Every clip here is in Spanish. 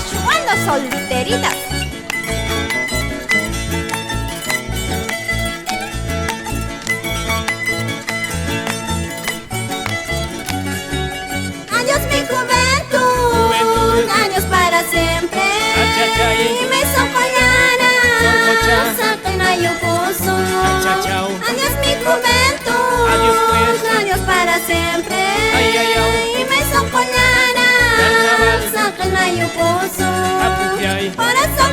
Apachurrando solteritas. Adiós mi juventud, años para siempre. Y me socollara, saca y opuso. Adiós mi juventud, Adiós, pues. años para siempre. Ay, ay, Y me socollara, saca y opuso. Por eso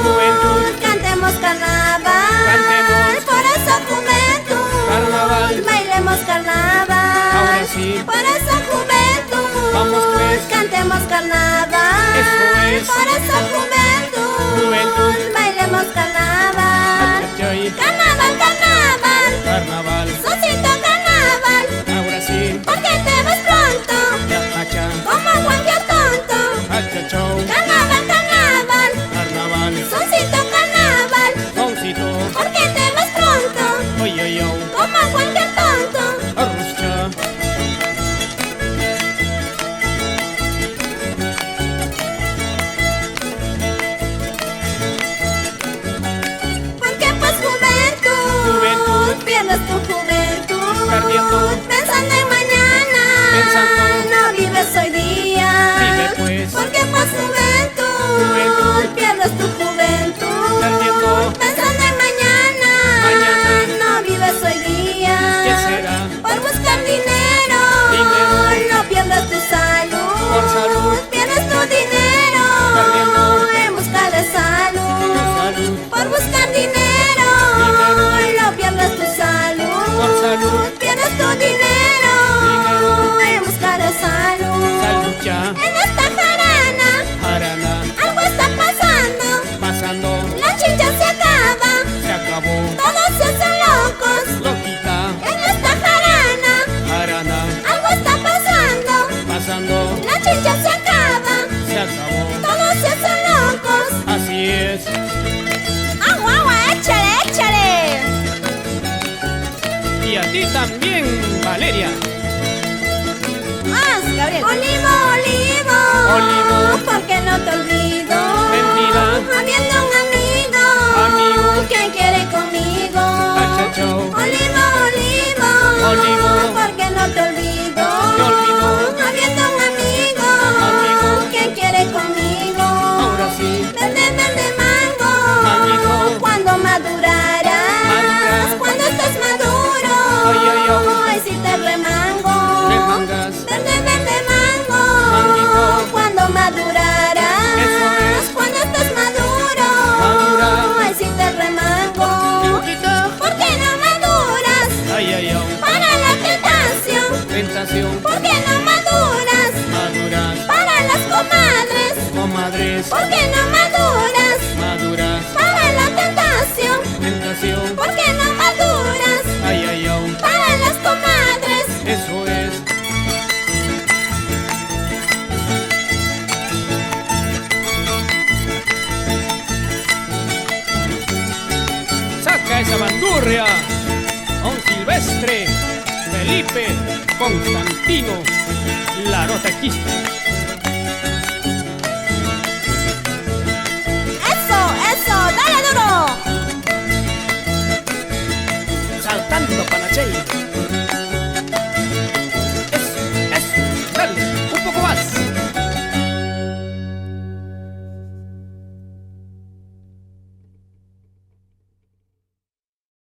juventud, cantemos carnaval. Cantemos. Por eso juventud, Carnaval. bailemos carnaval. Ahora sí. Por eso juventud, Vamos, pues. cantemos carnaval. Eso es. Por eso juventud, bailemos carnaval. Carnaval, carnaval, Carnaval, Sosito carnaval. ahora sí. Porque te vas pronto, Yapacha, como cualquier tonto. achachau. Carnaval, carnaval, Carnaval, Sosito carnaval. soncito. Porque te vas pronto, Oy, oy, oy. como cualquier tonto. Arruscha. Porque pues juventud, pierdes tu juventud. Perdiendo. Pensando en mañana, Pensando. no vives hoy día. Vive, pues. Porque pues juventud, pierdes tu juventud. Perdiendo. Pensando en mañana, no vives hoy día. ¿Qué será? Por buscar dinero, no pierdas tu salud. Por salud. Pierdes tu dinero, Perdiendo. en busca de salud. Salud. Por buscar dinero, no pierdas tu salud. Por salud. Pierdes tu dinero, en busca de salud. Salud ya. En esta jarana, Jarana, algo está pasando. pasando, La chincha se acaba, se acabó. todos se hacen locos. Loquita, En esta jarana, jarana, algo está pasando. pasando, La chincha se acaba, se acabó. todos se hacen locos. Así es. ¡Agua, agua! ¡Échale, échale! Y a ti también, Valeria. Más, Gabriel. Olivo, olivo. Olivo. Porque no te olvido. Mentira. Habiendo un amigo. Amigo. Que quiere conmigo. Achachau. Olivo, olivo. Olivo. Porque no te olvido. Te olvido. Habiendo un amigo. Amigo. Que quiere conmigo. Ahora sí. Verde, verde mango. Manguito. Cuando madurarás. Madura. Cuando estés maduro. Ay, ay, ay. Ay, si te remango. Te mangas. Verde, verde mango. Manguito. Cuando madurarás. Eso es. Cuando estés maduro. Madura. Ay, si te remango. Loquita. ¿Por qué no maduras? Ay, ay, ay. Para la tentación. Tentación. ¿Por qué no maduras? Maduras. Para las comadres. Comadres. ¿Por qué no maduras? Maduras. Para la tentación. Tentación. ¿Por qué no maduras? Ay, ay, ay. Para las comadres. Eso es. Saca esa bandurria. Don Silvestre, Felipe, Constantino, la Rota Quispe.